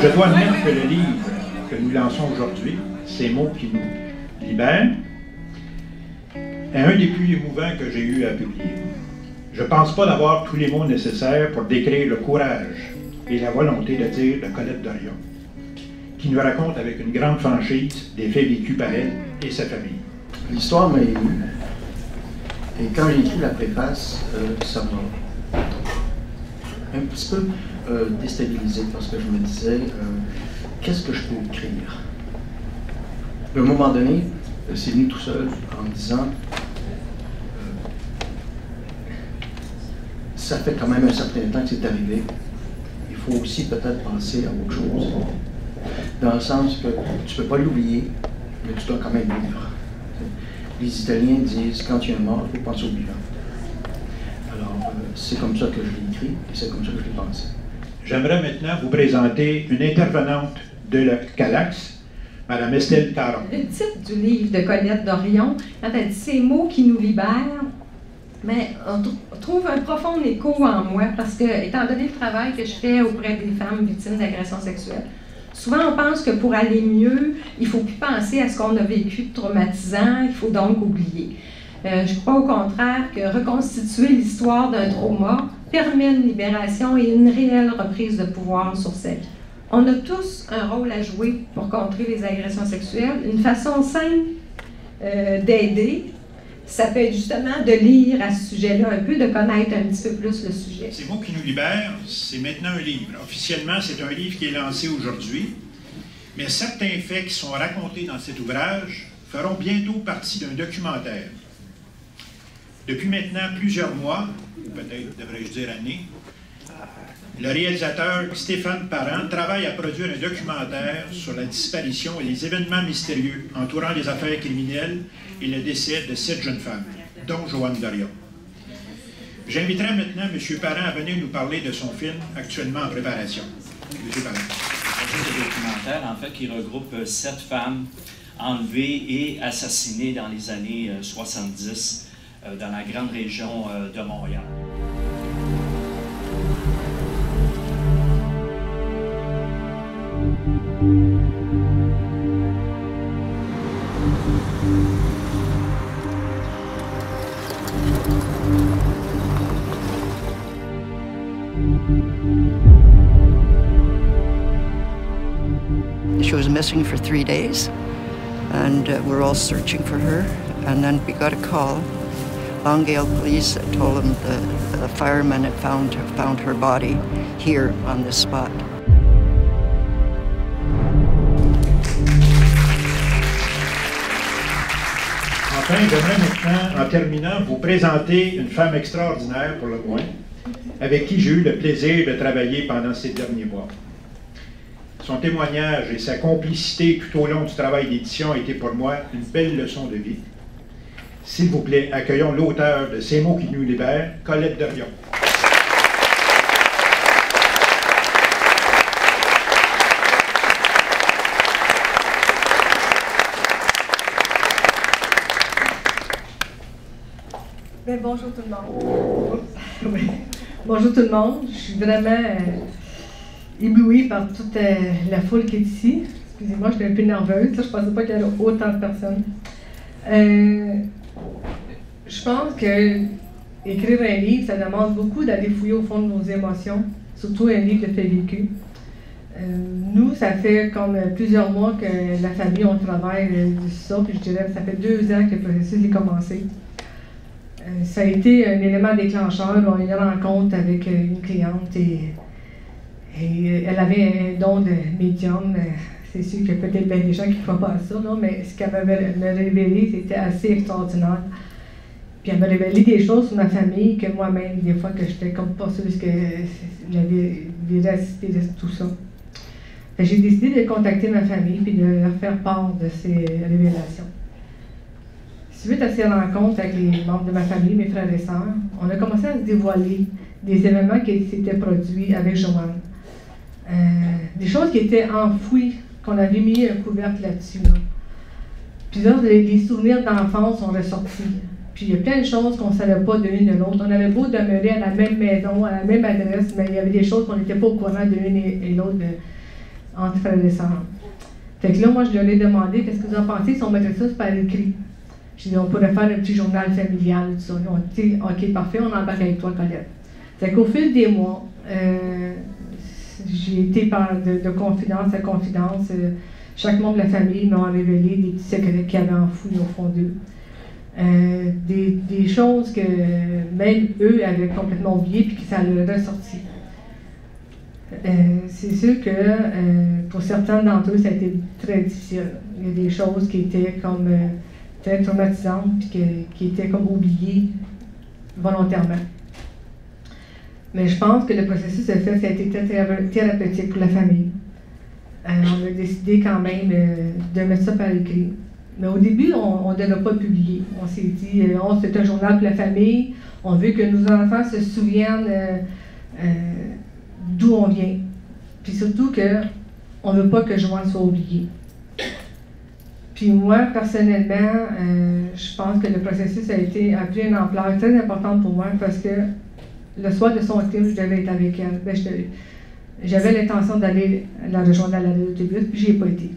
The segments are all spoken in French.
Je dois admettre que le livre que nous lançons aujourd'hui, Ces mots qui nous libèrent, est un des plus émouvants que j'ai eu à publier. Je ne pense pas d'avoir tous les mots nécessaires pour décrire le courage et la volonté de dire de Colette Dorion, qui nous raconte avec une grande franchise des faits vécus par elle et sa famille. L'histoire m'a ému. Et quand j'ai écrit la préface, ça m'a un petit peu déstabilisé parce que je me disais, qu'est-ce que je peux écrire? À un moment donné, c'est venu tout seul en me disant, ça fait quand même un certain temps que c'est arrivé. Il faut aussi peut-être penser à autre chose. Dans le sens que tu ne peux pas l'oublier, mais tu dois quand même vivre. Les Italiens disent, quand il y a un mort, il faut penser au vivant. Alors, c'est comme ça que je l'ai écrit et c'est comme ça que je l'ai pensé. J'aimerais maintenant vous présenter une intervenante de la Calax, Mme Estelle Caron. Le titre du livre de Colette Dorion, quand elle dit « Ces mots qui nous libèrent », mais on trouve un profond écho en moi parce que, étant donné le travail que je fais auprès des femmes victimes d'agressions sexuelles, souvent on pense que pour aller mieux, il ne faut plus penser à ce qu'on a vécu de traumatisant, il faut donc oublier. Je crois au contraire que reconstituer l'histoire d'un trauma permet une libération et une réelle reprise de pouvoir sur sa vie. On a tous un rôle à jouer pour contrer les agressions sexuelles. Une façon simple d'aider, ça peut être justement de lire à ce sujet-là un peu, de connaître un petit peu plus le sujet. Ces mots qui nous libèrent, c'est maintenant un livre. Officiellement, c'est un livre qui est lancé aujourd'hui, mais certains faits qui sont racontés dans cet ouvrage feront bientôt partie d'un documentaire. Depuis maintenant plusieurs mois, ou peut-être devrais-je dire années, le réalisateur Stéphane Parent travaille à produire un documentaire sur la disparition et les événements mystérieux entourant les affaires criminelles et le décès de 7 jeunes femmes, dont Joanne Dorion. J'inviterai maintenant M. Parent à venir nous parler de son film actuellement en préparation. M. Parent. C'est un documentaire, en fait, qui regroupe 7 femmes enlevées et assassinées dans les années 70 dans la grande région de Montréal. She was missing for 3 days, and we're all searching for her. And then we got a call. Longueuil police told them the firemen had found her body here on this spot. Enfin, j'aimerais maintenant, en terminant, vous présenter une femme extraordinaire pour le moins, avec qui j'ai eu le plaisir de travailler pendant ces derniers mois. Son témoignage et sa complicité tout au long du travail d'édition a été pour moi une belle leçon de vie. S'il vous plaît, accueillons l'auteur de Ces mots qui nous libèrent, Colette Dorion. Bien, bonjour tout le monde. Oui. Bonjour tout le monde. Je suis vraiment éblouie par toute la foule qui est ici. Excusez-moi, je suis un peu nerveuse. Je ne pensais pas qu'il y avait autant de personnes. Je pense que écrire un livre, ça demande beaucoup d'aller fouiller au fond de nos émotions, surtout un livre de faits vécus. Nous, ça fait comme plusieurs mois que la famille, on travaille sur ça, puis je dirais que ça fait 2 ans que le processus est commencé. Ça a été un élément déclencheur. On a eu une rencontre avec une cliente et elle avait un don de médium. C'est sûr qu'il y a peut-être bien des gens qui ne font pas ça, non? Mais ce qu'elle m'a révélé, c'était assez extraordinaire. Puis elle m'a révélé des choses sur ma famille que moi-même, des fois, que j'étais comme pas sûre que j'avais véracité de tout ça. J'ai décidé de contacter ma famille et de leur faire part de ces révélations. Suite à ces rencontres avec les membres de ma famille, mes frères et sœurs, on a commencé à se dévoiler des événements qui s'étaient produits avec Joanne. des choses qui étaient enfouies, qu'on avait mis un couvercle là-dessus. Là. Puis là, les souvenirs d'enfance sont ressortis. Puis il y a plein de choses qu'on ne savait pas de l'une de l'autre. On avait beau demeurer à la même maison, à la même adresse, mais il y avait des choses qu'on n'était pas au courant de l'une et l'autre entre frères et sœurs. Fait que là, moi, je leur ai demandé qu'est-ce que vous en pensez si on mettait ça par écrit. J'ai dit, on pourrait faire un petit journal familial, tout ça. Ils ont dit, OK, parfait, on embarque avec toi, Colette. Fait qu'au fil des mois, j'ai été de confidence à confidence. Chaque membre de la famille m'a révélé des petits secrets qu'ils avaient enfouis au fond d'eux. Des choses que même eux avaient complètement oubliées puis que ça leur est ressorti. C'est sûr que pour certains d'entre eux, ça a été très difficile. Il y a des choses qui étaient comme très traumatisantes puis qui étaient comme oubliées volontairement. Mais je pense que le processus a fait, ça a été très thérapeutique pour la famille. On a décidé quand même de mettre ça par écrit. Mais au début, on ne devait pas publier. On s'est dit, c'est un journal pour la famille. On veut que nos enfants se souviennent d'où on vient. Puis surtout qu'on ne veut pas que Joanne soit oubliée. Puis moi, personnellement, je pense que le processus a pris une ampleur très importante pour moi parce que le soir de son crime, je devais être avec elle. Ben, j'avais l'intention d'aller la rejoindre à l'arrêt d'autobus, puis j'y ai pas été.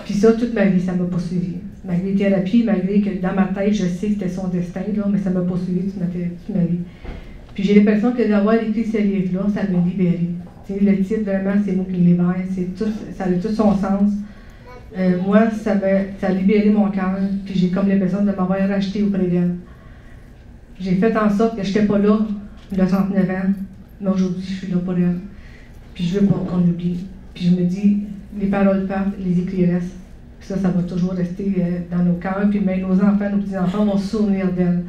Puis ça, toute ma vie, ça m'a poursuivi. Malgré les thérapies, malgré que dans ma tête, je sais que c'était son destin, là, mais ça m'a poursuivi toute ma vie. Puis j'ai l'impression que d'avoir écrit ce livre-là, ça m'a libérée. Le titre, vraiment, c'est moi qui le libère. Ça a tout son sens. Moi, ça a libéré mon cœur, puis j'ai comme l'impression de m'avoir racheté auprès d'elle. J'ai fait en sorte que je n'étais pas là, le 39 ans, mais aujourd'hui, je suis là pour elle. Puis je veux pas qu'on l'oublie. Puis je me dis, les paroles partent, les écrits restent. Puis ça va toujours rester dans nos cœurs, puis même nos enfants, nos petits-enfants vont se souvenir d'elle.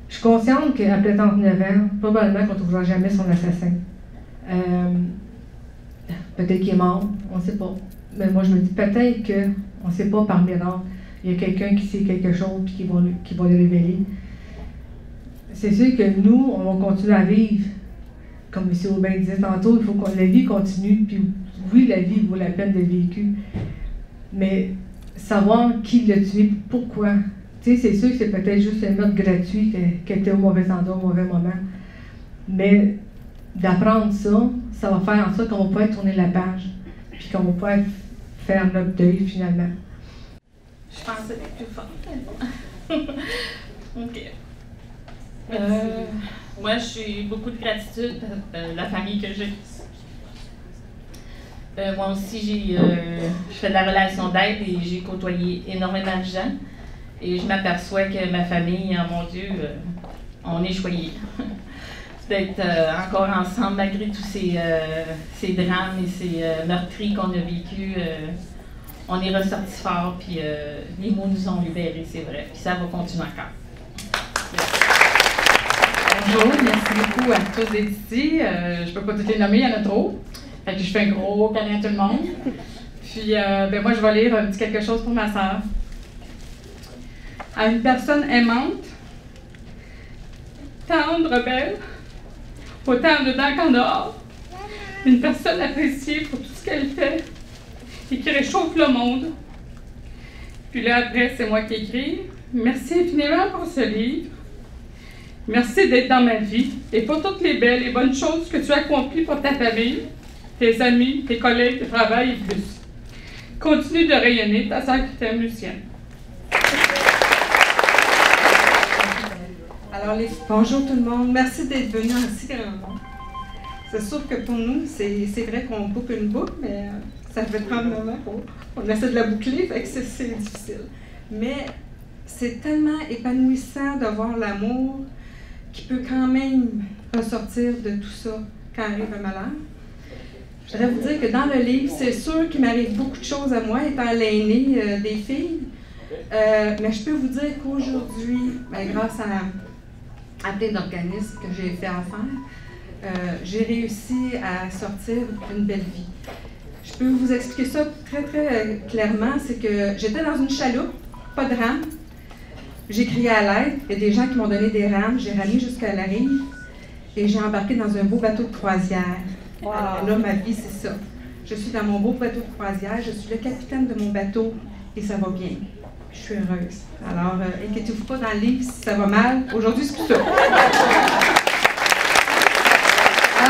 Je suis consciente qu'après 39 ans, probablement qu'on ne trouvera jamais son assassin. Peut-être qu'il est mort, on ne sait pas. Mais moi, je me dis peut-être qu'on ne sait pas par miracle. Il y a quelqu'un qui sait quelque chose et qui va le révéler. C'est sûr que nous, on va continuer à vivre. Comme M. Aubin disait tantôt, il faut que la vie continue. Puis oui, la vie vaut la peine d'être vécue. Mais savoir qui l'a tué, pourquoi. Tu sais, c'est sûr que c'est peut-être juste un meurtre gratuit qu'elle était au mauvais endroit, au mauvais moment. Mais d'apprendre ça, ça va faire en sorte qu'on va pouvoir tourner la page. Puis qu'on va pouvoir faire notre deuil finalement. Je pensais être plus forte. OK. Moi, j'ai beaucoup de gratitude pour la famille que j'ai. Moi aussi, je fais de la relation d'aide et j'ai côtoyé énormément de gens. Et je m'aperçois que ma famille, oh mon Dieu, on est choyés. D'être encore ensemble malgré tous ces drames et ces meurtris qu'on a vécus. On est ressortis fort, puis les mots nous ont libérés, c'est vrai. Puis ça va continuer encore. Bonjour, merci beaucoup à tous d'être ici. Je ne peux pas tous les nommer, il y en a trop. Fait que je fais un gros câlin à tout le monde. Puis, moi, je vais lire un petit quelque chose pour ma sœur. À une personne aimante, tendre, belle, autant dedans qu'en dehors. Une personne appréciée pour tout ce qu'elle fait et qui réchauffe le monde. Puis là, après, c'est moi qui écris. Merci infiniment pour ce livre. Merci d'être dans ma vie et pour toutes les belles et bonnes choses que tu as accomplies pour ta famille, tes amis, tes collègues de travail et plus. Continue de rayonner, ta sœur qui t'aime, Lucienne. Alors, bonjour tout le monde. Merci d'être venu en si grand nombre. C'est sûr que pour nous, c'est vrai qu'on boucle une boucle, mais ça fait prendre un moment qu'on essaie de la boucler, fait que c'est difficile. Mais c'est tellement épanouissant de voir l'amour qui peut quand même ressortir de tout ça quand arrive un malheur. Je voudrais vous dire que dans le livre, c'est sûr qu'il m'arrive beaucoup de choses à moi, étant l'aînée des filles. Mais je peux vous dire qu'aujourd'hui, grâce à plein d'organismes que j'ai fait affaire, j'ai réussi à sortir d'une belle vie. Je peux vous expliquer ça très, très clairement. C'est que j'étais dans une chaloupe, pas de rame. J'ai crié à l'aide. Il y a des gens qui m'ont donné des rames. J'ai ramené jusqu'à la rive et j'ai embarqué dans un beau bateau de croisière. Wow. Là, ma vie, c'est ça. Je suis dans mon beau bateau de croisière, je suis le capitaine de mon bateau et ça va bien. Je suis heureuse. Alors, inquiétez-vous pas dans le livre si ça va mal. Aujourd'hui, c'est tout ça. Alors,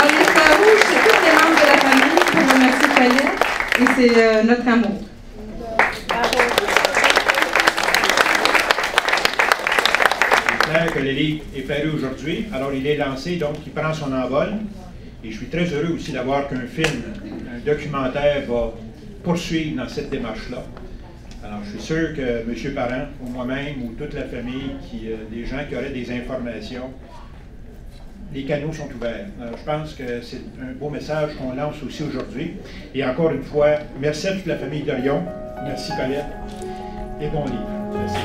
les fleurs rouges, c'est tous les membres de la famille pour remercier Palette et c'est notre amour. C'est clair que le livre est paru aujourd'hui, alors il est lancé, donc il prend son envol. Et je suis très heureux aussi d'avoir qu'un film, un documentaire va poursuivre dans cette démarche-là. Alors, je suis sûr que M. Parent, ou moi-même, ou toute la famille, des gens qui auraient des informations, les canaux sont ouverts. Alors, je pense que c'est un beau message qu'on lance aussi aujourd'hui. Et encore une fois, merci à toute la famille de Lyon. Merci Palette. Et bon livre. Merci.